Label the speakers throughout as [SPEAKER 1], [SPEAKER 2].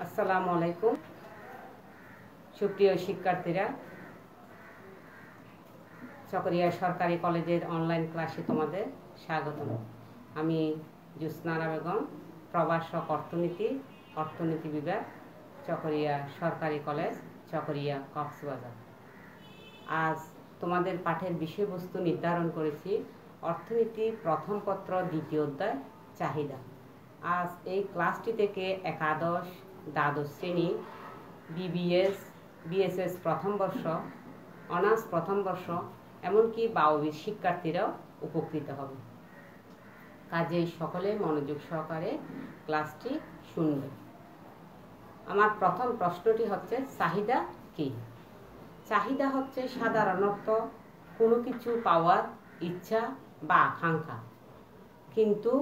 [SPEAKER 1] আসসালামু আলাইকুম সুপ্রিয় শিক্ষার্থীরা, চকরিয়া সরকারি কলেজের অনলাইন ক্লাসে তোমাদের স্বাগতম। আমি জোৎস্না বেগম, প্রভাষক অর্থনীতি বিভাগ, চকরিয়া সরকারি কলেজ, চকরিয়া কক্সবাজার। আজ তোমাদের পাঠের বিষয়বস্তু নির্ধারণ করেছি অর্থনীতি প্রথম পত্র দ্বিতীয় অধ্যায় চাহিদা। আজ এই ক্লাসটি থেকে একাদশ, দ্বাদশ শ্রেণী, বিএসএস প্রথম বর্ষ, অনার্স প্রথম বর্ষ, এমনকি বাউবির শিক্ষার্থীরাও উপকৃত হবে। কাজেই সকলে মনোযোগ সহকারে ক্লাসটি শুনবে। আমার প্রথম প্রশ্নটি হচ্ছে, চাহিদা কি? চাহিদা হচ্ছে সাধারণত কোনো কিছু পাওয়ার ইচ্ছা বা আকাঙ্ক্ষা, কিন্তু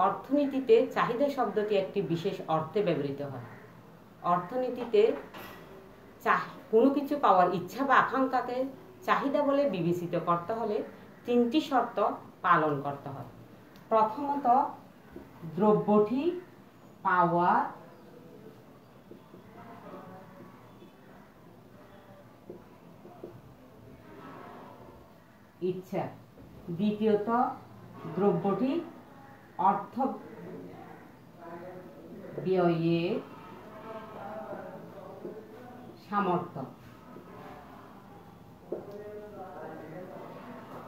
[SPEAKER 1] অর্থনীতিতে চাহিদা শব্দটি একটি বিশেষ অর্থে ব্যবহৃত হয়। অর্থনীতিতে কোনো কিছু পাওয়ার ইচ্ছা বা আকাঙ্ক্ষাকে চাহিদা বলে বিবেচিত করতে হলে তিনটি শর্ত পালন করতে হয়। প্রথমত, দ্রব্যটি পাওয়ার ইচ্ছা। দ্বিতীয়ত, দ্রব্যটি অর্থ ব্যয়ের সামর্থ্য।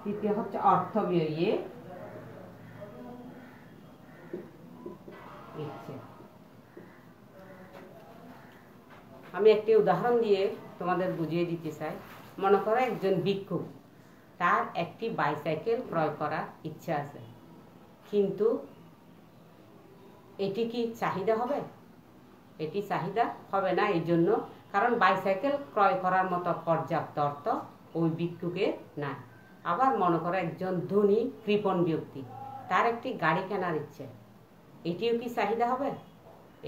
[SPEAKER 1] তৃতীয় হচ্ছে অর্থ ব্যয়ের ইচ্ছে। আমি একটি উদাহরণ দিয়ে তোমাদের বুঝিয়ে দিতে চাই। মনে করো একজন ভিক্ষুক, তার একটি বাইসাইকেল ক্রয় করার ইচ্ছা আছে, কিন্তু এটি কি চাহিদা হবে? এটি চাহিদা হবে না। এই জন্য কারণ বাইসাইকেল ক্রয় করার মতো পর্যাপ্ত অর্থ ওই ভিক্ষুকের নাই। আবার মনে করো একজন ধনী কৃপণ ব্যক্তি, তার একটি গাড়ি কেনার ইচ্ছে, এটিও কি চাহিদা হবে?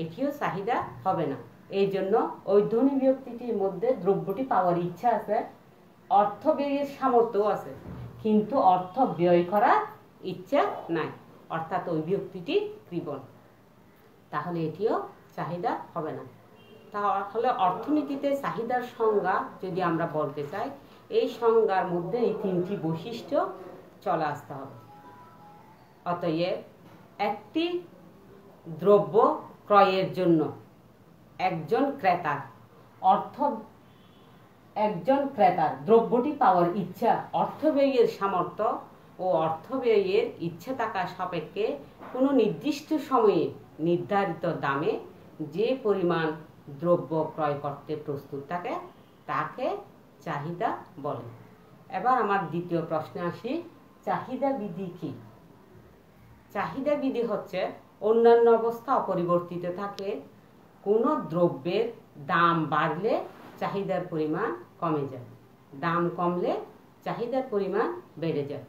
[SPEAKER 1] এটিও চাহিদা হবে না। এই জন্য ওই ধনী ব্যক্তিটির মধ্যে দ্রব্যটি পাওয়ার ইচ্ছা আছে, অর্থ ব্যয়ের সামর্থ্য আছে, কিন্তু অর্থ ব্যয় করার ইচ্ছা নাই, অর্থাৎ ওই ব্যক্তিটি কৃপণ। তাহলে এটিও চাহিদা হবে না। তাহলে অর্থনীতিতে চাহিদার সংজ্ঞা যদি আমরা বলতে চাই, এই সংজ্ঞার মধ্যে এই তিনটি বৈশিষ্ট্য চলে আসতে হবে। অতএব একটি দ্রব্য ক্রয়ের জন্য একজন ক্রেতার দ্রব্যটি পাওয়ার ইচ্ছা, অর্থ ব্যয়ের সামর্থ্য ও অর্থ ব্যয়ের ইচ্ছে থাকা সাপেক্ষে কোনো নির্দিষ্ট সময়ে নির্ধারিত দামে যে পরিমাণ দ্রব্য ক্রয় করতে প্রস্তুত থাকে তাকে চাহিদা বলে। এবার আমার দ্বিতীয় প্রশ্নে আসি, চাহিদা বিধি কি? চাহিদা বিধি হচ্ছে অন্যান্য অবস্থা অপরিবর্তিত থাকে, কোনো দ্রব্যের দাম বাড়লে চাহিদার পরিমাণ কমে যায়, দাম কমলে চাহিদার পরিমাণ বেড়ে যায়।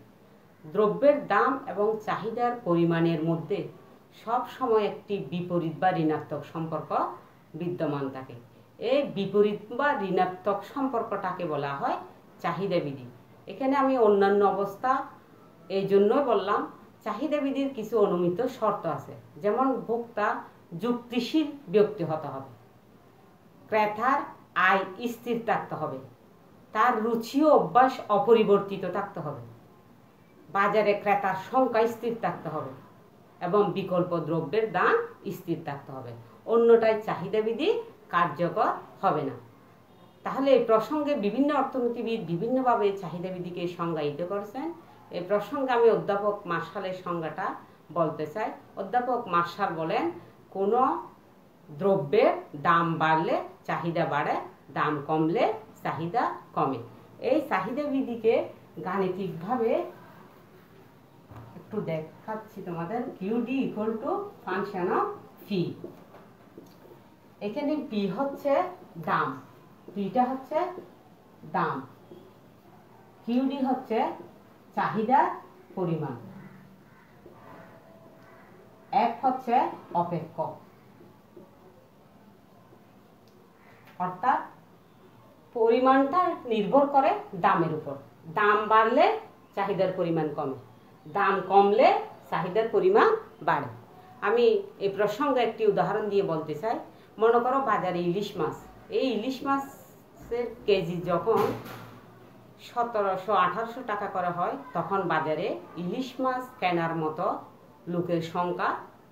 [SPEAKER 1] দ্রব্যের দাম এবং চাহিদার পরিমাণের মধ্যে সব সময় একটি বিপরীত বা ঋণাত্মক সম্পর্ক বিদ্যমান থাকে। এই বিপরীত বা ঋণাত্মক সম্পর্কটাকে বলা হয় চাহিদা বিধি। এখানে আমি অন্যান্য অবস্থা এই জন্যই বললাম, চাহিদা বিধির কিছু অনুমিত শর্ত আছে। যেমন ভোক্তা যুক্তিশীল ব্যক্তি হতে হবে, ক্রেতার আয় স্থির থাকতে হবে, তার রুচি ও অভ্যাস অপরিবর্তিত থাকতে হবে, বাজারে ক্রেতার সংখ্যা স্থির থাকতে হবে এবং বিকল্প দ্রব্যের দাম স্থির থাকতে হবে। অন্যটায় চাহিদা বিধি কার্যকর হবে না। তাহলে এই প্রসঙ্গে বিভিন্ন অর্থনীতিবিদ বিভিন্নভাবে চাহিদা বিধিকে সংজ্ঞায়িত করেছেন। এই প্রসঙ্গে আমি অধ্যাপক মার্শালের সংজ্ঞাটা বলতে চাই। অধ্যাপক মার্শাল বলেন, কোনো দ্রব্যের দাম বাড়লে চাহিদা বাড়ে, দাম কমলে চাহিদা কমে। এই চাহিদা বিধিকে গাণিতিকভাবে একটু দেখাচ্ছি তোমাদের। QD equal to function of P. এখানে পি হচ্ছে দাম, পিটা হচ্ছে দাম, QD হচ্ছে চাহিদার পরিমাণ, এক হচ্ছে অপেক্ষক, অর্থাৎ পরিমাণটা নির্ভর করে দামের উপর। দাম বাড়লে চাহিদার পরিমাণ কমে, দাম কমলে চাহিদার পরিমাণ বাড়ে। আমি এই প্রসঙ্গে একটি উদাহরণ দিয়ে বলতে চাই। মনে করো বাজারে ইলিশ মাছ, এই ইলিশ মাছের কেজি যখন 1700-1800 টাকা করে হয়, তখন বাজারে ইলিশ মাছ কেনার মতো লোকের সংখ্যা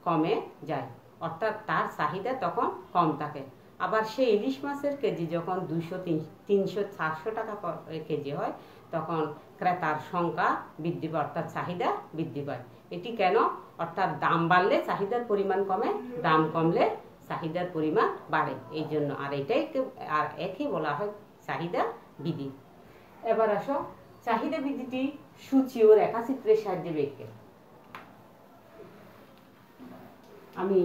[SPEAKER 1] কমে যায়, অর্থাৎ তার চাহিদা তখন কম থাকে। আবার সেই ইলিশ মাছের কেজি যখন 200-300-400 টাকা কেজি হয়, তখন ক্রেতার সংখ্যা বৃদ্ধি পায়, অর্থাৎ চাহিদা বৃদ্ধি পায়। এটি কেন? অর্থাৎ দাম বাড়লে চাহিদার পরিমাণ কমে, দাম কমলে চাহিদার পরিমাণ বাড়ে, এই জন্য। আর একে বলা হয় চাহিদা বৃদ্ধি। এবার আসো চাহিদা বৃদ্ধিটি সূচি ও রেখাচিত্রের সাহায্যে ব্যাখ্যা। আমি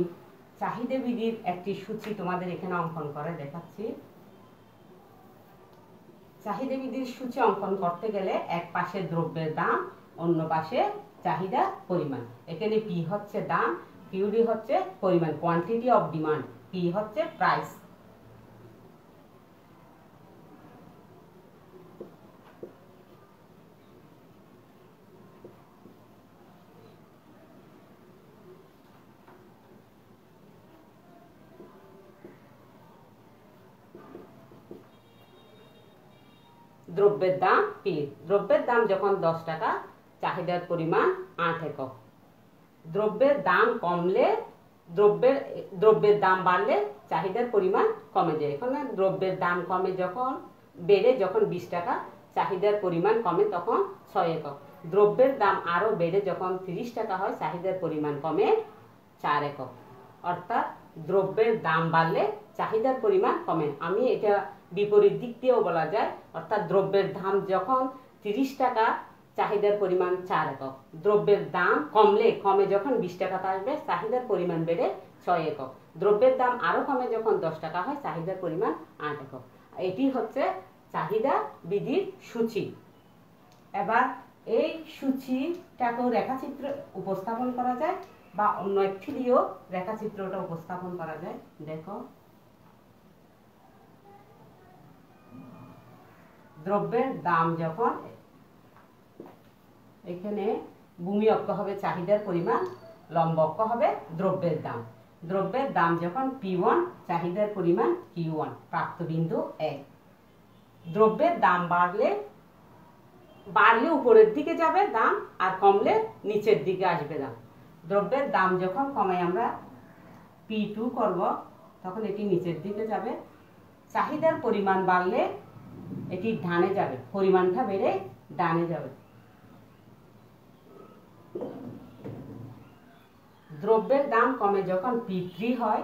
[SPEAKER 1] চাহিদা বৃদ্ধির একটি সূচি তোমাদের এখানে অঙ্কন করে দেখাচ্ছি। চাহিদা বৃদ্ধির সূচি অঙ্কন করতে গেলে এক পাশে দ্রব্যের দাম, অন্য পাশে চাহিদা পরিমাণ। এখানে পি হচ্ছে দাম, কিউডি হচ্ছে পরিমাণ, কোয়ান্টিটি অফ ডিমান্ড, পি হচ্ছে প্রাইস। দ্রব্যের দাম পি, দ্রব্যের দাম যখন 10 টাকা, চাহিদার পরিমাণ 8 একক। দ্রব্যের দাম কমলে দ্রব্যের দাম বাড়লে চাহিদার পরিমাণ কমে যায়। এখানে দ্রব্যের দাম কমে যখন বেড়ে যখন 20 টাকা, চাহিদার পরিমাণ কমে তখন 6 একক। দ্রব্যের দাম আরো বেড়ে যখন 30 টাকা হয়, চাহিদার পরিমাণ কমে 4 একক। অর্থাৎ দ্রব্যের দাম বাড়লে চাহিদার পরিমাণ কমে। আমি এটা বিপরীত দিক দিয়েও বলা যায়, অর্থাৎ দ্রব্যের দাম যখন 30 টাকা, চাহিদার পরিমাণ 4 একক। দ্রব্যের দাম কমে যখন 20 টাকাতে আসবে, চাহিদার পরিমাণ বেড়ে 6 একক। দ্রব্যের দাম আরো কমে যখন 10 টাকা হয়, চাহিদার পরিমাণ 8 একক। এটি হচ্ছে চাহিদা বৃদ্ধির সূচি। এবার এই সূচিটাকেও রেখাচিত্র উপস্থাপন করা যায়, বা অন্য একটি দিয়েও রেখাচিত্রটা উপস্থাপন করা যায়। দেখো, দ্রব্যের দাম যখন, এখানে ভূমি অক্ষ হবে চাহিদার পরিমাণ, লম্ব অক্ষ হবে দ্রব্যের দাম। দ্রব্যের দাম যখন P1, চাহিদার পরিমাণ Q1, প্রাপ্ত বিন্দু 1। দ্রব্যের দাম বাড়লে উপরের দিকে যাবে দাম, আর কমলে নিচের দিকে আসবে দাম। দ্রব্যের দাম যখন কমাই আমরা P2 করব, তখন এটি নিচের দিকে যাবে। চাহিদার পরিমাণ বাড়লে এটি ডানে যাবে, পরিমাণটা বেড়ে ডানে যাবে। দ্রব্যের দাম কমে যখন P3 হয়,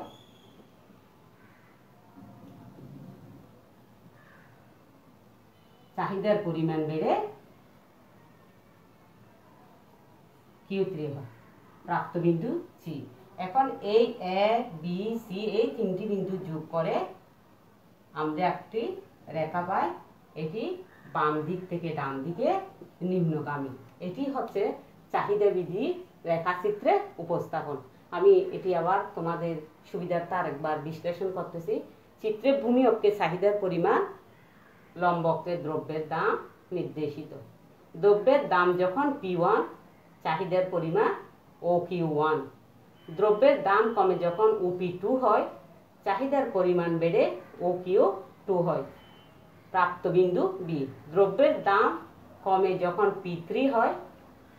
[SPEAKER 1] চাহিদার পরিমাণ বেড়ে Q3 হয়, প্রাপ্ত বিন্দু C। এখন এই A, B, C এই তিনটি বিন্দু যোগ করে আমরা একটি রেখা পাই, এটি বাম দিক থেকে ডান দিকে নিম্নগামী। এটি হচ্ছে চাহিদা বৃদ্ধি রেখাচিত্রে উপস্থাপন। আমি এটি আবার তোমাদের সুবিধার্থে আরেকবার বিশ্লেষণ করতেছি। চিত্রে ভূমি অক্ষে চাহিদার পরিমাণ, লম্ব অক্ষে দ্রব্যের দাম নির্দেশিত। দ্রব্যের দাম যখন P1, চাহিদার পরিমাণ OQ1। দ্রব্যের দাম কমে যখন OP2 হয়, চাহিদার পরিমাণ বেড়ে OQ2 হয়, প্রাপ্ত বিন্দু B। দ্রব্যের দাম কমে যখন P3 হয়,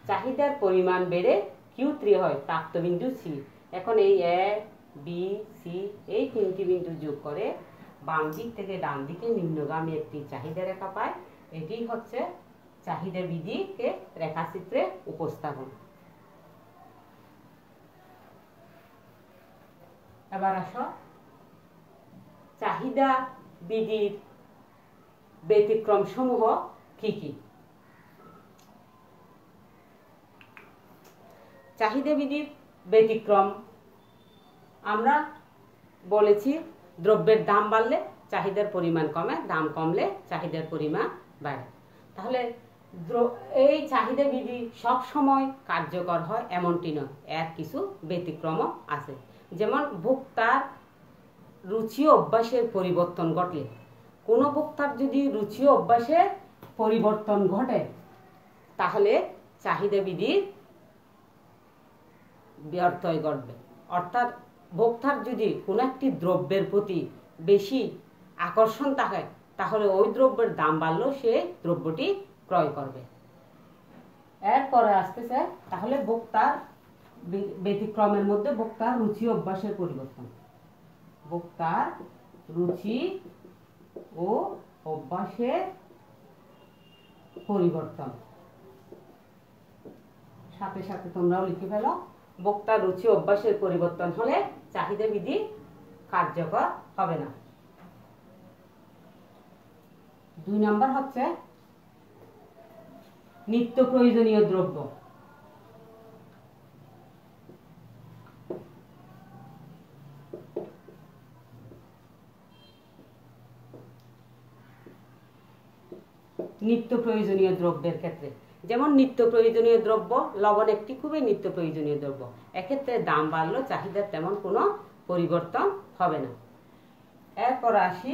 [SPEAKER 1] চাহিদার পরিমাণ বেড়ে Q3 হয়, প্রাপ্ত বিন্দু C। এখন এই A, B, C এই তিনটি বিন্দু যোগ করে বাম দিক থেকে ডান দিকে নিম্নগামী একটি চাহিদা রেখা পায়। এটি হচ্ছে চাহিদা বৃদ্ধিকে রেখাচিত্রে উপস্থাপন। এবার আসো চাহিদা বৃদ্ধির ব্যতিক্রম সমূহ কি কি? চাহিদা বৃদ্ধির ব্যতিক্রম আমরা বলেছি, দ্রব্যের দাম বাড়লে চাহিদার পরিমাণ কমে, দাম কমলে চাহিদার পরিমাণ বাড়ে। তাহলে এই চাহিদা বৃদ্ধি সব সময় কার্যকর হয় এমনটি নয়, এর কিছু ব্যতিক্রমও আছে। যেমন ভোক্তার রুচি অভ্যাসের পরিবর্তন ঘটলে, কোনো ভোক্তার যদি রুচি অভ্যাসের পরিবর্তন ঘটে, তাহলে চাহিদা বৃদ্ধির ব্যর্থই ঘটবে। অর্থাৎ ভোক্তার যদি কোনো একটি দ্রব্যের প্রতি বেশি আকর্ষণ থাকে তাহলে ওই দ্রব্যের দাম বাড়লেও সে দ্রব্যটি ক্রয় করবে। এরপরে আসতেছে তাহলে ভোক্তার ব্যতিক্রমের মধ্যে ভোক্তার রুচি অভ্যাসের পরিবর্তন। ভোক্তার রুচি ও অভ্যাসের পরিবর্তন, সাথে সাথে তোমরাও লিখে ফেলো। ভোক্তার রুচি অভ্যাসের পরিবর্তন হলে চাহিদা বিধি কার্যকর হবে না। 2 নম্বর হচ্ছে নিত্য প্রয়োজনীয় দ্রব্য। নিত্য প্রয়োজনীয় দ্রব্যের ক্ষেত্রে যেমন নিত্য প্রয়োজনীয় দ্রব্য লবণ একটি খুবই নিত্য প্রয়োজনীয় দ্রব্য, এক্ষেত্রে দাম বাড়লেও চাহিদার তেমন কোনো পরিবর্তন হবে না। এরপর আসি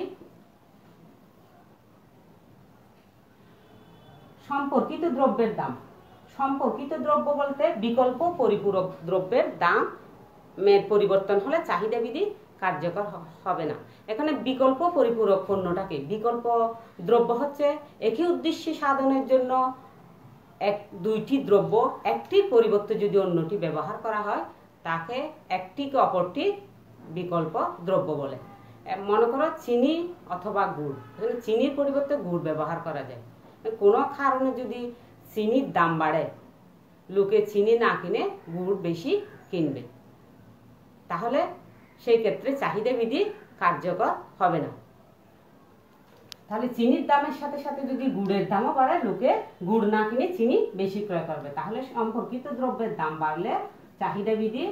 [SPEAKER 1] সম্পর্কিত দ্রব্যের দাম। সম্পর্কিত দ্রব্য বলতে বিকল্প পরিপূরক দ্রব্যের দামের পরিবর্তন হলে চাহিদা বিধি কার্যকর হবে না। এখানে বিকল্প পরিপূরক পণ্যটাকে, বিকল্প দ্রব্য হচ্ছে একই উদ্দেশ্যে সাধনের জন্য দুইটি দ্রব্য একটির পরিবর্তে যদি অন্যটি ব্যবহার করা হয় তাকে একটিকে অপরটি বিকল্প দ্রব্য বলে। মনে করো চিনি অথবা গুড়, এখানে চিনির পরিবর্তে গুড় ব্যবহার করা যায়। কোনো কারণে যদি চিনির দাম বাড়ে, লোকে চিনি না কিনে গুড় বেশি কিনবে, তাহলে সেই ক্ষেত্রে চাহিদা বিধি কার্যকর হবে না। তাহলে চিনির দামের সাথে সাথে যদি গুড়ের দামও বাড়ে, লোকে গুড় না কিনে চিনি বেশি ক্রয় করবে, তাহলে সম্পর্কিত দ্রব্যের দাম বাড়লে চাহিদা বিধি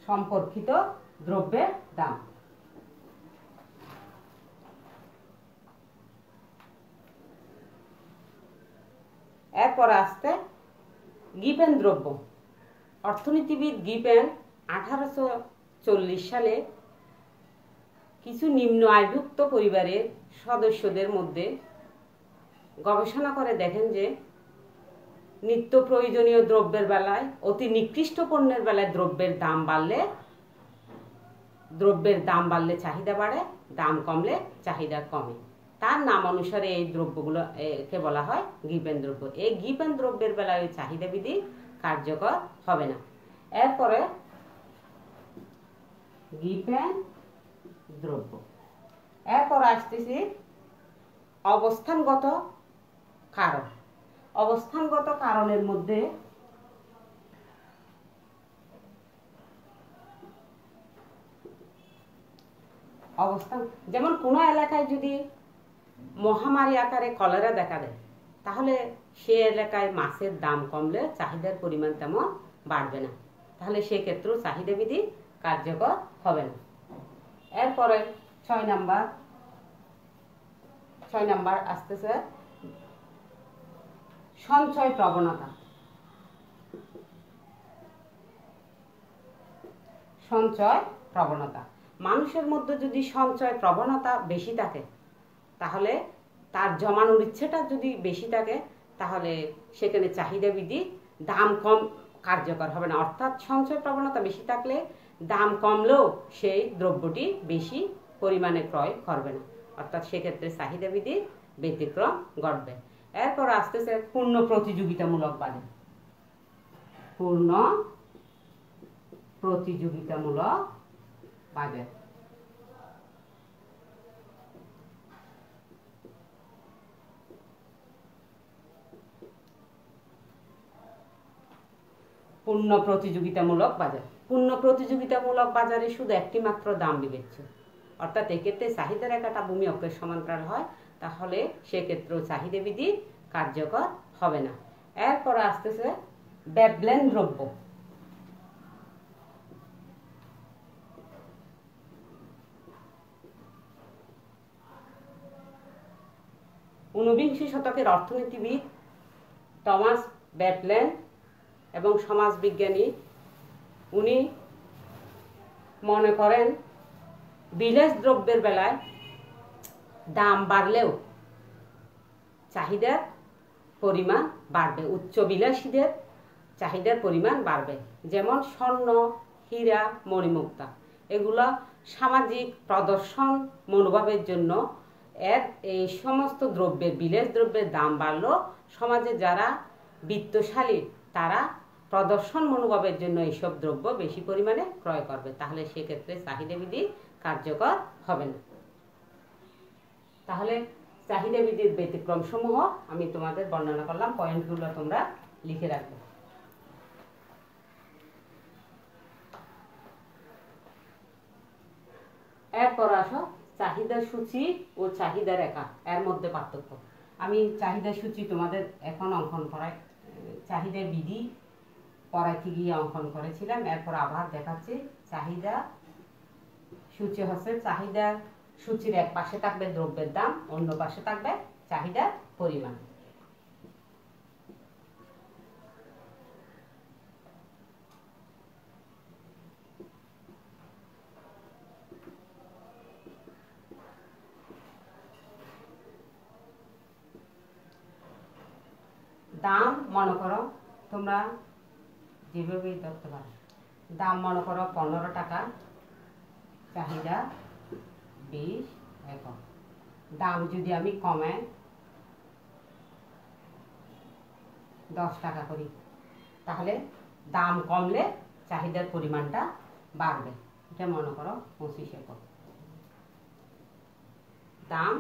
[SPEAKER 1] সম্পর্কিত দ্রব্যের দাম। এরপর আসতে গিপেন দ্রব্য। অর্থনীতিবিদ গিপেন 1840 সালে কিছু নিম্ন আয়ভুক্ত পরিবারের সদস্যদের মধ্যে গবেষণা করে দেখেন যে নিত্য প্রয়োজনীয় দ্রব্যের বেলায়, অতি নিকৃষ্ট পণ্যের বেলায় দ্রব্যের দাম বাড়লে চাহিদা বাড়ে, দাম কমলে চাহিদা কমে। তার নাম অনুসারে এই দ্রব্যগুলো কে বলা হয় গিপেন দ্রব্য। এই গিপেন দ্রব্যের বেলায় চাহিদা বিধি কার্যকর হবে না। এরপরে গিপেন দ্রব্য। এরপর আসতেছি অবস্থানগত কারণ। অবস্থানগত কারণের মধ্যে যেমন কোনো এলাকায় যদি মহামারী আকারে কলেরা দেখা দেয়, তাহলে সে এলাকায় মাছের দাম কমলে চাহিদার পরিমাণ তেমন বাড়বে না, তাহলে সেক্ষেত্রেও চাহিদা বিধি কার্যকর হবে না। এরপরে 6 নাম্বার আসতেছে সঞ্চয় প্রবণতা। সঞ্চয় প্রবণতা, মানুষের মধ্যে যদি সঞ্চয় প্রবণতা বেশি থাকে, তাহলে তার জমানোর ইচ্ছেটা যদি বেশি থাকে, তাহলে সেখানে চাহিদা বিধি দাম কম কার্যকর হবে না। অর্থাৎ সঞ্চয় প্রবণতা বেশি থাকলে দাম কমলেও সেই দ্রব্যটি বেশি পরিমাণে ক্রয় করবে না, অর্থাৎ সেক্ষেত্রে চাহিদা বিধি ব্যতিক্রম ঘটবে। এরপর আসতেছে পূর্ণ প্রতিযোগিতামূলক বাজার। পূর্ণ প্রতিযোগিতামূলক বাজার। পূর্ণ প্রতিযোগিতামূলক বাজার। পূর্ণ প্রতিযোগিতামূলক বাজারে শুধু একটি মাত্র দাম বিবেচ্য, অর্থাৎ এক্ষেত্রে চাহিদা রেখাটা ভূমি অক্ষের সমান্তরাল হয়, তাহলে সেক্ষেত্রেও চাহিদা বিধি কার্যকর হবে না। এরপর আসতেছে ভেবলেন দ্রব্য। ঊনবিংশ শতকের অর্থনীতিবিদ টমাস ভেবলেন এবং সমাজবিজ্ঞানী, উনি মনে করেন বিলাস দ্রব্যের বেলায় দাম বাড়লেও চাহিদার পরিমাণ বাড়বে, উচ্চবিলাসীদের চাহিদার পরিমাণ বাড়বে। যেমন স্বর্ণ, হীরা, মণিমুক্তা এগুলো সামাজিক প্রদর্শন মনোভাবের জন্য এই সমস্ত দ্রব্যের, বিলাস দ্রব্যের দাম বাড়লো, সমাজে যারা বিত্তশালী তারা প্রদর্শন মনোভাবের জন্য এইসব দ্রব্য বেশি পরিমাণে ক্রয় করবে, তাহলে সেক্ষেত্রে চাহিদা বিধি কার্যকর হবে না। তাহলে চাহিদা বিধির ব্যতিক্রম সমূহ আমি তোমাদের বর্ণনা করলাম, পয়েন্টগুলো তোমরা লিখে রাখবে। এরপর আসো চাহিদা সূচি ও চাহিদা রেখা, এর মধ্যে পার্থক্য। আমি চাহিদা সূচি তোমাদের এখন অঙ্কন করাই, চাহিদা বিধি পড়াইতে গিয়ে অঙ্কন করেছিলাম, এরপর আবার দেখাচ্ছি। চাহিদা সূচি হচ্ছে, চাহিদা সূচির এক পাশে থাকবে দ্রব্যের দাম, অন্য পাশে থাকবে চাহিদার পরিমাণ। দাম মনে করো তোমরা যেভাবেই ধরতে পারো, দাম মনে করো 15 টাকা, চাহিদা 20 একক। দাম যদি আমি কমে 10 টাকা করি, তাহলে দাম কমলে চাহিদার পরিমাণটা বাড়বে। এটা মনে করো 25 একক। দাম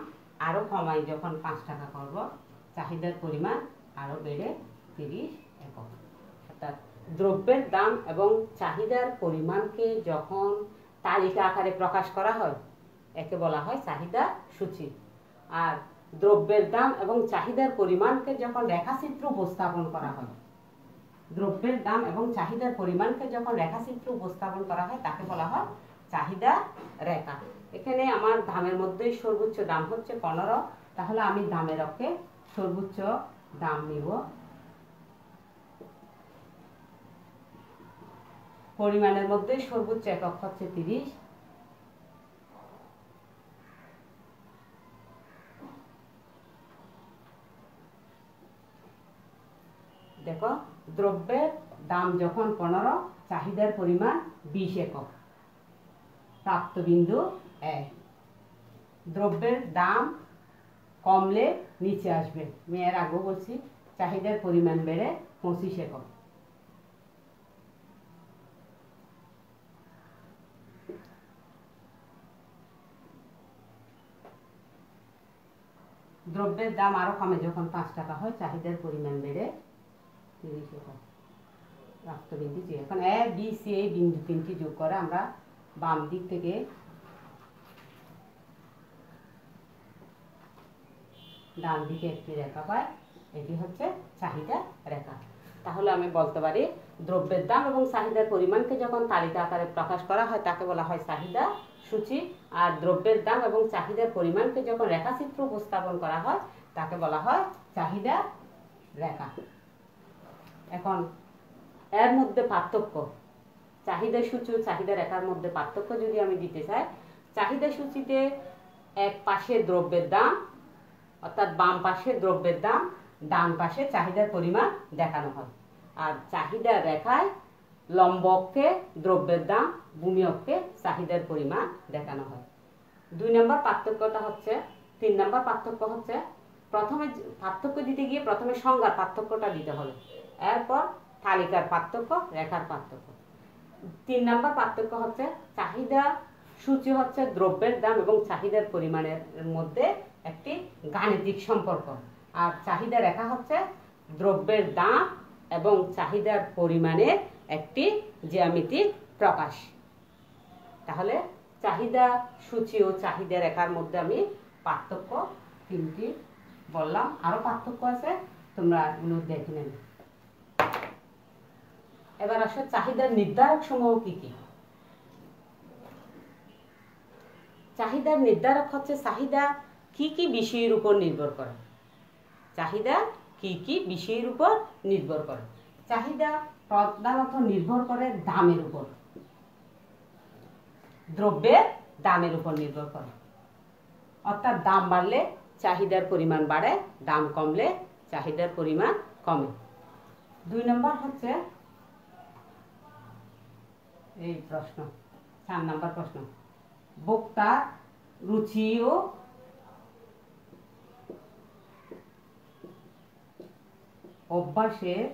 [SPEAKER 1] আরো কমাই যখন 5 টাকা করব, চাহিদার পরিমাণ আরো বেড়ে 30 একক। অর্থাৎ দ্রব্যের দাম এবং চাহিদার পরিমাণকে যখন তালিকা আকারে প্রকাশ করা হয় একে বলা হয় চাহিদা সূচি। আর দ্রব্যের দাম এবং চাহিদার পরিমাণকে যখন রেখাচিত্র উপস্থাপন করা হয়, দ্রব্যের দাম এবং চাহিদার পরিমাণকে যখন রেখাচিত্র উপস্থাপন করা হয় তাকে বলা হয় চাহিদা রেখা। এখানে আমার দামের মধ্যেই সর্বোচ্চ দাম হচ্ছে 15, তাহলে আমি দামের অক্ষে সর্বোচ্চ দাম নিব, পরিমাণের মধ্যে সর্বোচ্চ একক হচ্ছে 30, দেখো দ্রব্যের দাম যখন 15, চাহিদার পরিমাণ 20 একক, প্রাপ্ত বিন্দু 1। দ্রব্যের দাম কমলে নিচে আসবে, আমি এর আগেও বলছি, চাহিদার পরিমাণ বেড়ে 25 একক। দ্রব্যের দাম আরো কমে যখন 5 টাকা হয়, চাহিদার পরিমাণ বেড়ে 30 একক, প্রাপ্ত বিন্দু 2। এখন এ বি সি এই বিন্দু তিনটি যোগ করে আমরা বাম দিক থেকে ডান দিকে একটি রেখা পাই, এটি হচ্ছে চাহিদা রেখা। তাহলে আমি বলতে পারি দ্রব্যের দাম এবং চাহিদার পরিমাণকে যখন তালিকা আকারে প্রকাশ করা হয় তাকে বলা হয় চাহিদা সূচি, আর দ্রব্যের দাম এবং চাহিদার পরিমাণকে যখন রেখাচিত্র উপস্থাপন করা হয় তাকে বলা হয় চাহিদা রেখা। এখন এর মধ্যে পার্থক্য, চাহিদা সূচি ও চাহিদা রেখার মধ্যে পার্থক্য যদি আমি দিতে চাই, চাহিদা সূচিতে এক পাশে দ্রব্যের দাম, অর্থাৎ বাম পাশে দ্রব্যের দাম, ডান পাশে চাহিদার পরিমাণ দেখানো হয়। আর চাহিদা রেখায় লম্ব অক্ষে দ্রব্যের দাম, ভূমি অক্ষে চাহিদার পরিমাণ দেখানো হয়। 2 নম্বর পার্থক্যটা হচ্ছে, 3 নম্বর পার্থক্য হচ্ছে, প্রথমে পার্থক্য দিতে গিয়ে প্রথমে সংজ্ঞার পার্থক্যটা দিতে হবে, এরপর তালিকার পার্থক্য, রেখার পার্থক্য। 3 নম্বর পার্থক্য হচ্ছে চাহিদা সূচি হচ্ছে দ্রব্যের দাম এবং চাহিদার পরিমাণের মধ্যে একটি গাণিতিক সম্পর্ক, আর চাহিদা রেখা হচ্ছে দ্রব্যের দাম এবং চাহিদার পরিমাণের একটি জ্যামিতিক প্রকাশ। তাহলে চাহিদা সূচি ও চাহিদা রেখার মধ্যে আমি পার্থক্য 3টি বললাম, আরো পার্থক্য আছে, তোমরা এগুলো দেখে নেবে। এবার আসো চাহিদার নির্ধারক সমূহ কি কি। চাহিদার নির্ধারক হচ্ছে চাহিদা কি কি বিষয়ের উপর নির্ভর করে, চাহিদা কি কি বিষয়ের উপর নির্ভর করে। চাহিদা প্রধানত নির্ভর করে দামের উপর, দ্রব্যের দামের উপর নির্ভর করে। অর্থাৎ দাম বাড়লে চাহিদার পরিমাণ বাড়ে, দাম কমলে চাহিদার পরিমাণ কমে। 2 নম্বর হচ্ছে এই প্রশ্ন, 4 নম্বর প্রশ্ন, ভোক্তার রুচি ও অভ্যাসের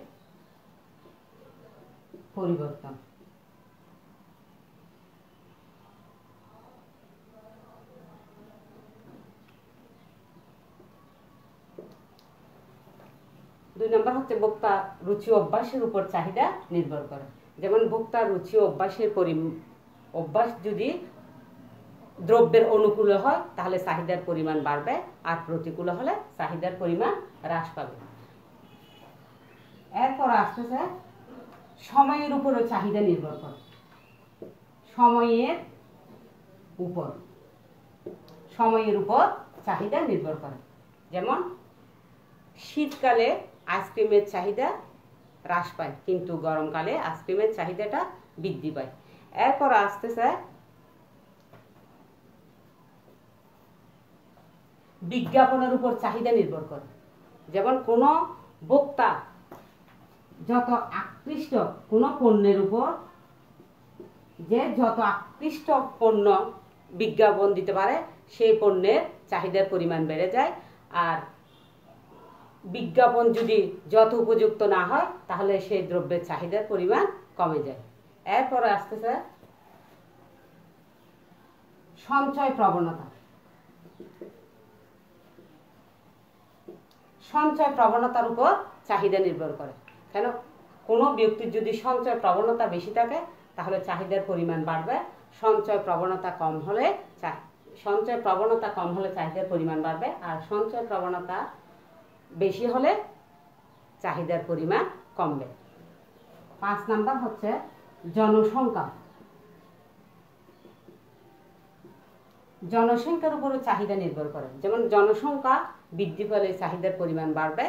[SPEAKER 1] পরিবর্তন। দুই নম্বর হচ্ছে ভোক্তা রুচি অভ্যাসের উপর চাহিদা নির্ভর করে। যেমন ভোক্তার রুচি অভ্যাসের অভ্যাস যদি দ্রব্যের অনুকূলে হয় তাহলে চাহিদার পরিমাণ বাড়বে, আর প্রতিকূলে হলে চাহিদার পরিমাণ হ্রাস পাবে। এরপর আসতেছে সময়ের উপরও চাহিদা নির্ভর করে। সময়ের উপর চাহিদা নির্ভর করে। যেমন শীতকালে আইসক্রিমের চাহিদা হ্রাস পায়, কিন্তু গরমকালে আইসক্রিমের চাহিদাটা বৃদ্ধি পায়। এরপর আসতেছে বিজ্ঞাপনের উপর চাহিদা নির্ভর করে। যেমন কোনো ভোক্তা যত আকৃষ্ট কোনো পণ্যের উপর যত আকৃষ্ট পণ্য বিজ্ঞাপন দিতে পারে সেই পণ্যের চাহিদার পরিমাণ বেড়ে যায়, আর বিজ্ঞাপন যদি যত উপযুক্ত না হয় তাহলে সেই দ্রব্যের চাহিদার পরিমাণ কমে যায়। এরপরে আসতেছে সঞ্চয় প্রবণতা। সঞ্চয় প্রবণতার উপর চাহিদা নির্ভর করে। কেন? কোনো ব্যক্তির যদি সঞ্চয় প্রবণতা বেশি থাকে তাহলে চাহিদার পরিমাণ বাড়বে, সঞ্চয় প্রবণতা কম হলে চাহিদার পরিমাণ বাড়বে, আর সঞ্চয় প্রবণতা বেশি হলে চাহিদার পরিমাণ কমবে। 5 নাম্বার হচ্ছে জনসংখ্যা। জনসংখ্যার উপরও চাহিদা নির্ভর করে। যেমন জনসংখ্যা বৃদ্ধি পেলে চাহিদার পরিমাণ বাড়বে,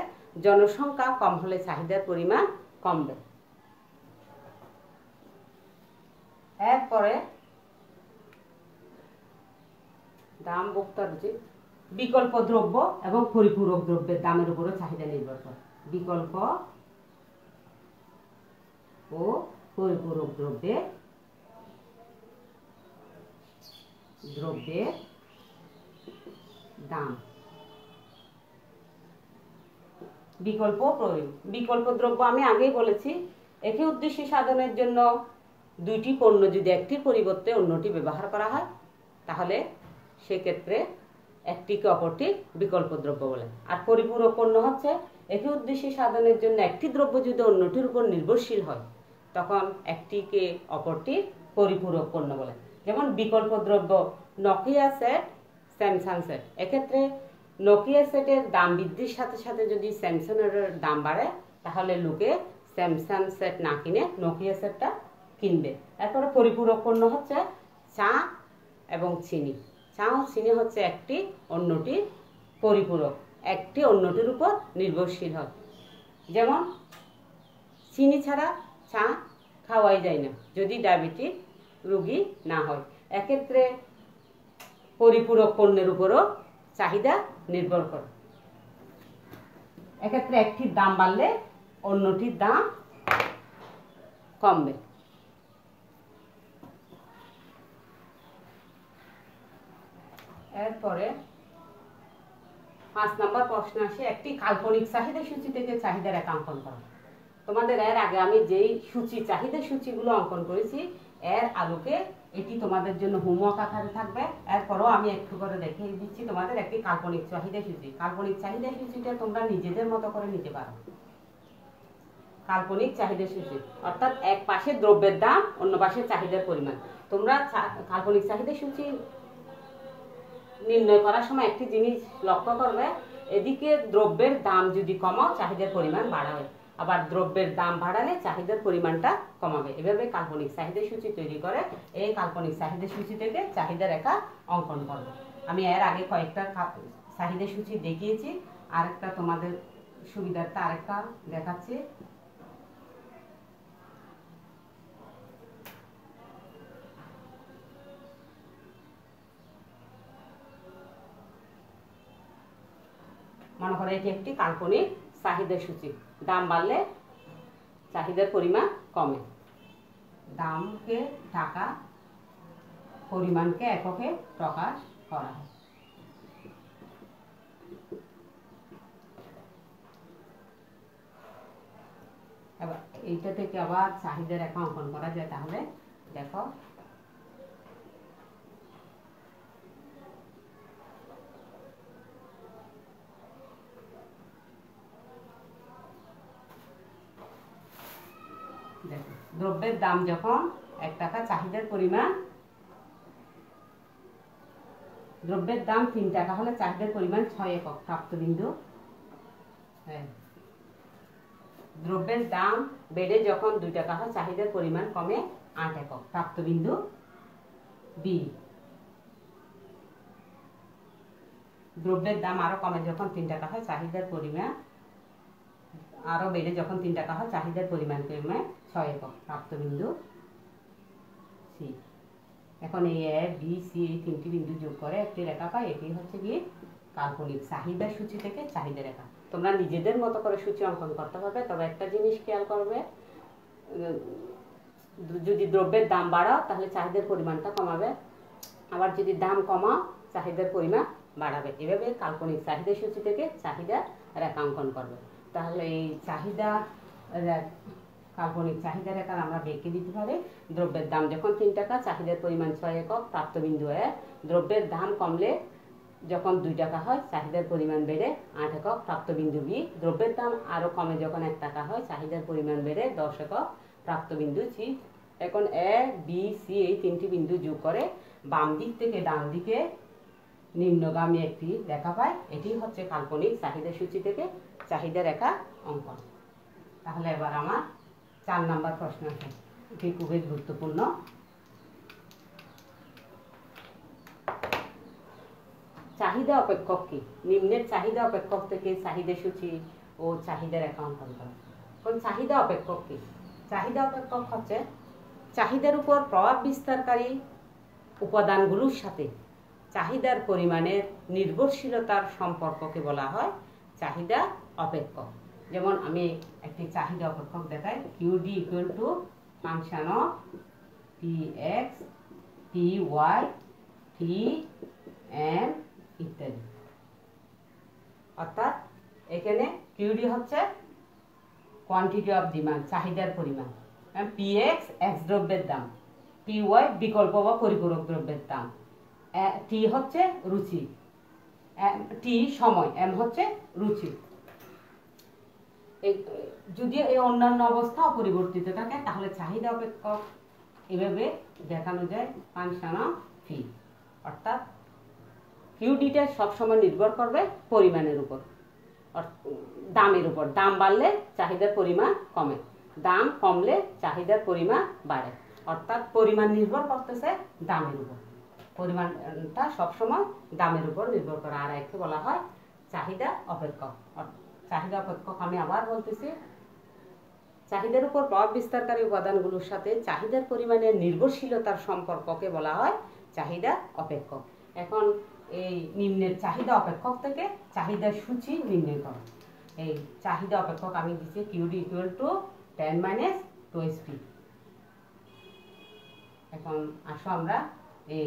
[SPEAKER 1] জনসংখ্যা কম হলে চাহিদার পরিমাণ কমবে। এরপরে দাম ভোক্তার রুচি, বিকল্প দ্রব্য এবং পরিপূরক দ্রব্যের দামের উপরও চাহিদা নির্ভর করে। বিকল্প ও পরিপূরক দ্রব্যের দাম। বিকল্প দ্রব্য আমি আগেই বলেছি, একই উদ্দেশ্য সাধনের জন্য দুইটি পণ্য যদি একটির পরিবর্তে অন্যটি ব্যবহার করা হয় তাহলে সেক্ষেত্রে একটিকে অপরটির বিকল্প দ্রব্য বলে। আর পরিপূরক পণ্য হচ্ছে একই উদ্দেশ্য সাধনের জন্য একটি দ্রব্য যদি অন্যটির উপর নির্ভরশীল হয় তখন একটিকে অপরটির পরিপূরক পণ্য বলে। যেমন বিকল্প দ্রব্য নকিয়া সেট, স্যামসাং সেট। এক্ষেত্রে নকিয়া সেটের দাম বৃদ্ধির সাথে সাথে যদি স্যামসাংয়ের দাম বাড়ে তাহলে লোকে স্যামসাং সেট না কিনে নকিয়া সেটটা কিনবে। এরপরে পরিপূরক পণ্য হচ্ছে চা এবং চিনি। চা ও চিনি হচ্ছে একটি অন্যটির পরিপূরক, একটি অন্যটির উপর নির্ভরশীল হয়। যেমন চিনি ছাড়া চা খাওয়াই যায় না যদি ডায়াবেটিক রোগী না হয়। এক্ষেত্রে পরিপূরক পণ্যের উপরও চাহিদা নির্ভর করে। এক্ষেত্রে একটির দাম বাড়লে অন্যটির দাম কমবে। এরপরে 5 নম্বর প্রশ্ন আসে একটি কাল্পনিক চাহিদা সূচি থেকে চাহিদা রেখা অঙ্কন করা। তোমাদের এর আগে আমি যেই চাহিদা সূচিগুলো অঙ্কন করেছি এর আলোকে এটি তোমাদের জন্য হোমওয়ার্ক আকারে থাকবে। এরপরও আমি একটু করে দেখিয়ে দিচ্ছি তোমাদের একটি কাল্পনিক চাহিদা সূচি। কাল্পনিক চাহিদা সূচিটা তোমরা নিজেদের মতো করে নিতে পারো। কাল্পনিক চাহিদা সূচি অর্থাৎ এক পাশে দ্রব্যের দাম, অন্য পাশে চাহিদার পরিমাণ। তোমরা কাল্পনিক চাহিদা সূচি নির্ণয় করার সময় একটি জিনিস লক্ষ্য করবে, এদিকে দ্রব্যের দাম যদি কমাও চাহিদার পরিমাণ বাড়াবে, আবার দ্রব্যের দাম বাড়ালে চাহিদার পরিমাণটা কমাবে। এভাবে কাল্পনিক চাহিদা সূচি তৈরি করে এই কাল্পনিক চাহিদা সূচি থেকে চাহিদা রেখা অঙ্কন করবে। আমি এর আগে কয়েকটা চাহিদা সূচি দেখিয়েছি, আরেকটা তোমাদের সুবিধার্থে আরেকটা দেখাচ্ছি। মনে করো এটি একটি কাল্পনিক চাহিদা সূচি। দাম বাড়লে চাহিদার পরিমাণ কমে। দামকে টাকা, পরিমাণকে এককে প্রকাশ করা হয়। এবার এইটা থেকে আবার চাহিদার রেখা অঙ্কন করা যায়। তাহলে দেখো, দ্রব্যের দাম যখন 1 টাকা, চাহিদার পরিমাণ, দ্রব্যের দাম 3 টাকা হলে চাহিদার পরিমাণ 6 একক প্রাপ্ত বিন্দু। দ্রব্যের দাম বেড়ে যখন 2 টাকা হয় চাহিদার পরিমাণ কমে 8 একক প্রাপ্ত বিন্দু বি। দ্রব্যের দাম আরো কমে যখন 3 টাকা হয় চাহিদার পরিমাণ আরো বেড়ে যখন 3 টাকা হয় চাহিদার পরিমাণ কমে 6 একক প্রাপ্ত বিন্দু সি। এখন এই এ বি সি এই 3টি বিন্দু যোগ করে একটি রেখা পাই। এটি হচ্ছে কি কাল্পনিক চাহিদা সূচি থেকে চাহিদা রেখা। তোমরা নিজেদের মতো করে সূচি অঙ্কন করতে পারবে। তবে একটা জিনিস খেয়াল করবে, যদি দ্রব্যের দাম বাড়াও তাহলে চাহিদার পরিমাণটা কমাবে, আবার যদি দাম কমাও চাহিদার পরিমাণ বাড়াবে। এভাবে কাল্পনিক চাহিদা সূচি থেকে চাহিদা রেখা অঙ্কন করবে। তাহলে এই চাহিদা কাল্পনিক চাহিদা রেখার আমরা বেঁকে দিতে পারি। দ্রব্যের দাম যখন 3 টাকা, চাহিদার পরিমাণ 6 একক প্রাপ্ত বিন্দু এ। দ্রব্যের দাম কমলে যখন 2 টাকা হয় চাহিদার পরিমাণ বেড়ে 8 একক প্রাপ্ত বিন্দু বি। দ্রব্যের দাম আরো কমে যখন 1 টাকা হয় চাহিদার পরিমাণ বেড়ে 10 একক প্রাপ্ত বিন্দু সি। এখন এ বি সি এই 3টি বিন্দু যোগ করে বাম দিক থেকে ডান দিকে নিম্নগামী একটি রেখা পায়। এটি হচ্ছে কাল্পনিক চাহিদা সূচি থেকে চাহিদা রেখা অঙ্কন। তাহলে এবার আমার 4 নম্বর প্রশ্ন আছে, এটি খুবই গুরুত্বপূর্ণ। চাহিদা অপেক্ষক কি? নিম্নের চাহিদা অপেক্ষক থেকে চাহিদা সূচি ও চাহিদা রেখা অঙ্কন করা। কোন চাহিদা অপেক্ষক কি? চাহিদা অপেক্ষক হচ্ছে চাহিদার উপর প্রভাব বিস্তারকারী উপাদানগুলোর সাথে চাহিদার পরিমাণের নির্ভরশীলতার সম্পর্ককে বলা হয় চাহিদা অপেক্ষক। যেমন আমি একটি চাহিদা অপেক্ষক দেখাই, QD equal to function of T X, T Y, T M ইত্যাদি। অর্থাৎ এখানে কিউডি হচ্ছে কোয়ান্টিটি অফ ডিমান্ড, চাহিদার পরিমাণ, পি এক্স এক্স দ্রব্যের দাম, টি ওয়াই বিকল্প বা পরিপূরক দ্রব্যের দাম, টি হচ্ছে রুচি, টি সময়, এম হচ্ছে রুচি। যদি এই অন্যান্য অবস্থা অপরিবর্তিত থাকে তাহলে চাহিদা অপেক্ষক এভাবে দেখানো যায় ফাংশন অফ ফি। অর্থাৎ কিউডিটা সবসময় নির্ভর করবে পরিমাণের উপর, দামের উপর। দাম বাড়লে চাহিদার পরিমাণ কমে, দাম কমলে চাহিদার পরিমাণ বাড়ে। অর্থাৎ পরিমাণ নির্ভর করতেছে দামের উপর, পরিমাণটা সবসময় দামের উপর নির্ভর করে। আর একে বলা হয় চাহিদা অপেক্ষক। চাহিদা অপেক্ষক আমি আবার বলতেছি, চাহিদার উপর প্রভাব বিস্তারকারী উপাদানগুলোর সাথে চাহিদার পরিমাণের নির্ভরশীলতার সম্পর্ককে বলা হয় চাহিদা অপেক্ষক। এখন এই নিম্নের চাহিদা অপেক্ষক থেকে চাহিদার সূচি নির্ণয় করো। এই চাহিদা অপেক্ষক আমি দিচ্ছি QD equal two 10 minus 2SP। এখন আসো আমরা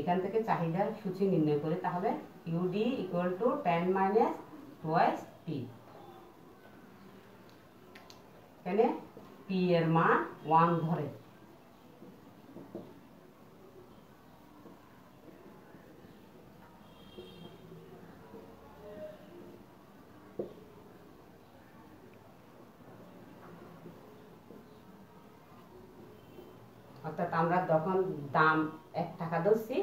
[SPEAKER 1] এখান থেকে চাহিদার সূচি নির্ণয় করি। তাহলে QD equal two 10 minus 2SP। এখানে পি এর মান 1 ধরে, অর্থাৎ আমরা যখন দাম 1 টাকা ধরছি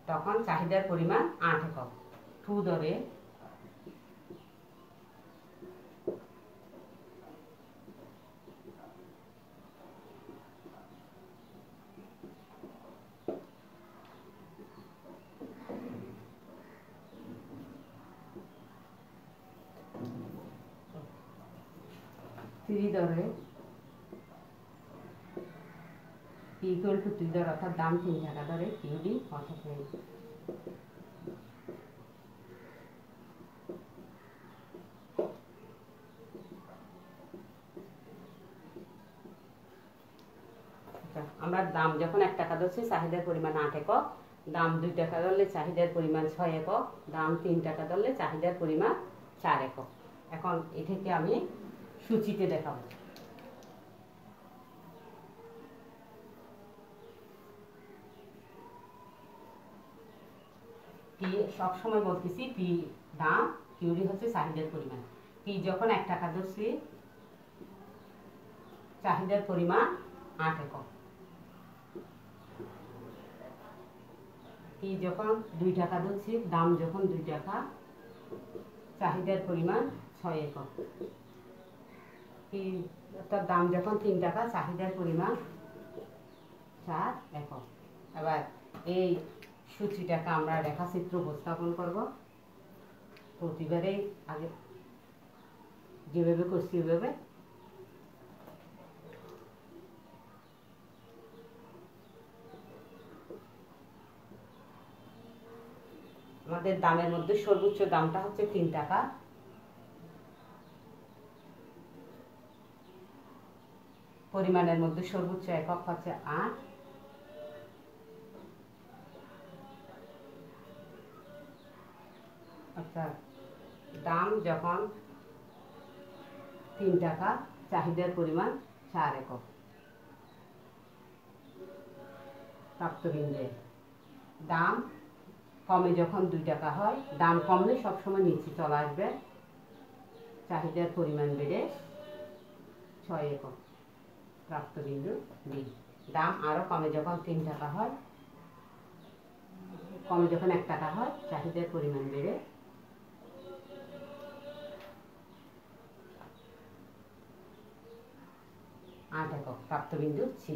[SPEAKER 1] তখন চাহিদার পরিমাণ 8 একক, 2 ধরে ধরে ইকুয়াল টু 3 ধরে, অর্থাৎ দাম 3 টাকা ধরে কিউডি অর্থাৎ এবার দাম যখন 1 টাকা ধরছি চাহিদার পরিমাণ 8 একক, দাম 2 টাকা ধরলে চাহিদার পরিমাণ 6 একক, দাম 3 টাকা ধরলে চাহিদার পরিমাণ 4 একক। এখন এটাকে আমি সূচিতে দেখাবো। পি সবসময় বলতেছি পি দাম, কিউডি হচ্ছে চাহিদার পরিমাণ। পি যখন 1 টাকা ধরছি চাহিদার পরিমাণ 8 একক, পি যখন 2 টাকা ধরছি দাম যখন 2 টাকা চাহিদার পরিমাণ 6 একক, পি অর্থাৎ দাম যখন 3 টাকা চাহিদার পরিমাণ 4 একক। এবার এই সূচিটাকে আমরা রেখাচিত্র উপস্থাপন করব। প্রতিবারেই আগে যেভাবে করছি ওইভাবে আমাদের দামের মধ্যে সর্বোচ্চ দামটা হচ্ছে 3 টাকা, পরিমাণের মধ্যে সর্বোচ্চ একক হচ্ছে 8, অর্থাৎ দাম যখন 3 টাকা চাহিদার পরিমাণ 4 একক। প্রাপ্তবিন্দু দাম কমে যখন 2 টাকা হয়, দাম কমলে সবসময় নিচে চলে আসবে, চাহিদার পরিমাণ বেড়ে 6 একক। প্রাপ্তবিন্দু বি দাম আরো কমে যখন 3 টাকা হয়, কমে যখন 1 টাকা হয়, চাহিদার পরিমাণ বেড়ে 8 একক। প্রাপ্তবিন্দু সি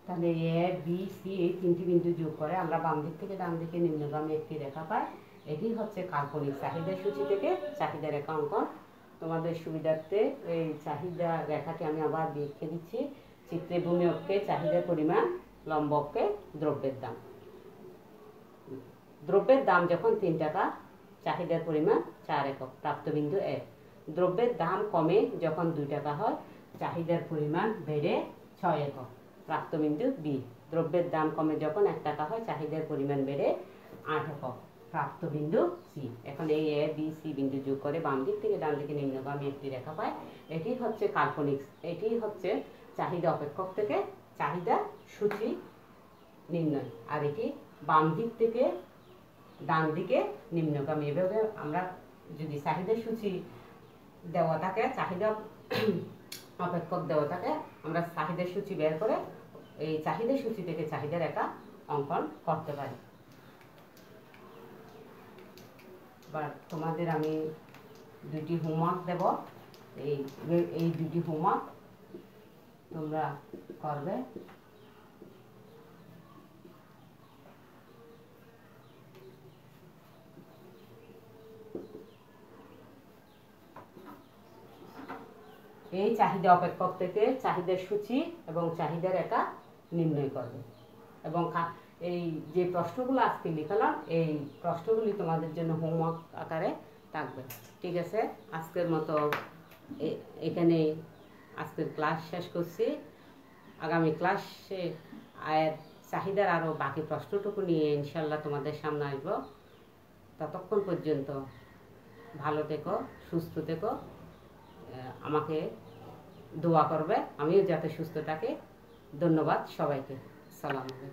[SPEAKER 1] তাহলে এ বি সি এই 3টি বিন্দু যোগ করে আমরা বাম দিক থেকে ডান দিকে নিম্নগামী একটি রেখা পাই। এটি হচ্ছে কাল্পনিক চাহিদা সূচি থেকে চাহিদা রেখা অঙ্কন। তোমাদের সুবিধার্থে এই চাহিদা রেখাটি আমি আবার লিখে দিচ্ছি। চিত্রে ভূমি অক্ষে চাহিদার পরিমাণ, লম্ব অক্ষে দ্রব্যের দাম। দ্রব্যের দাম যখন 3 টাকা চাহিদার পরিমাণ 4 একক। প্রাপ্তবিন্দু এ দ্রব্যের দাম কমে যখন 2 টাকা হয়, চাহিদার পরিমাণ বেড়ে 6 একক। প্রাপ্তবিন্দু বি দ্রব্যের দাম কমে যখন 1 টাকা হয়, চাহিদার পরিমাণ বেড়ে 8 একক। প্রাপ্তবিন্দু সি এখন এই এ বি সি বিন্দু যোগ করে বাম দিক থেকে ডান দিকে নিম্নগামী একটি রেখা পায়। এটি হচ্ছে কাল্পনিক, এটি হচ্ছে চাহিদা অপেক্ষক থেকে চাহিদা সূচি নির্ণয়, আর এটি বাম দিক থেকে ডান দিকে নিম্নগামী। এভাবে আমরা যদি চাহিদা সূচি দেওয়া থাকে, চাহিদা অপেক্ষক দেওয়া থাকে, আমরা চাহিদা সূচি বের করে এই চাহিদা সূচি থেকে চাহিদা রেখা অঙ্কন করতে পারি। এবার তোমাদের আমি 2টি হোমওয়ার্ক দেব। এই 2টি হোমওয়ার্ক তোমরা করবে। এই চাহিদা অপেক্ষক থেকে চাহিদার সূচি এবং চাহিদা রেখা নির্ণয় করবে। এবং এই যে প্রশ্নগুলো আজকে লিখলাম, এই প্রশ্নগুলি তোমাদের জন্য হোমওয়ার্ক আকারে থাকবে। ঠিক আছে, আজকের মতো এখানে আজকের ক্লাস শেষ করছি। আগামী ক্লাসে আয়ের চাহিদার আরও বাকি প্রশ্নটুকু নিয়ে ইনশাল্লাহ তোমাদের সামনে আসবো। ততক্ষণ পর্যন্ত ভালো থেকো, সুস্থ থেকো, আমাকে দোয়া করবে আমিও যাতে সুস্থ থাকি। ধন্যবাদ সবাইকে। সালাম আলাইকুম।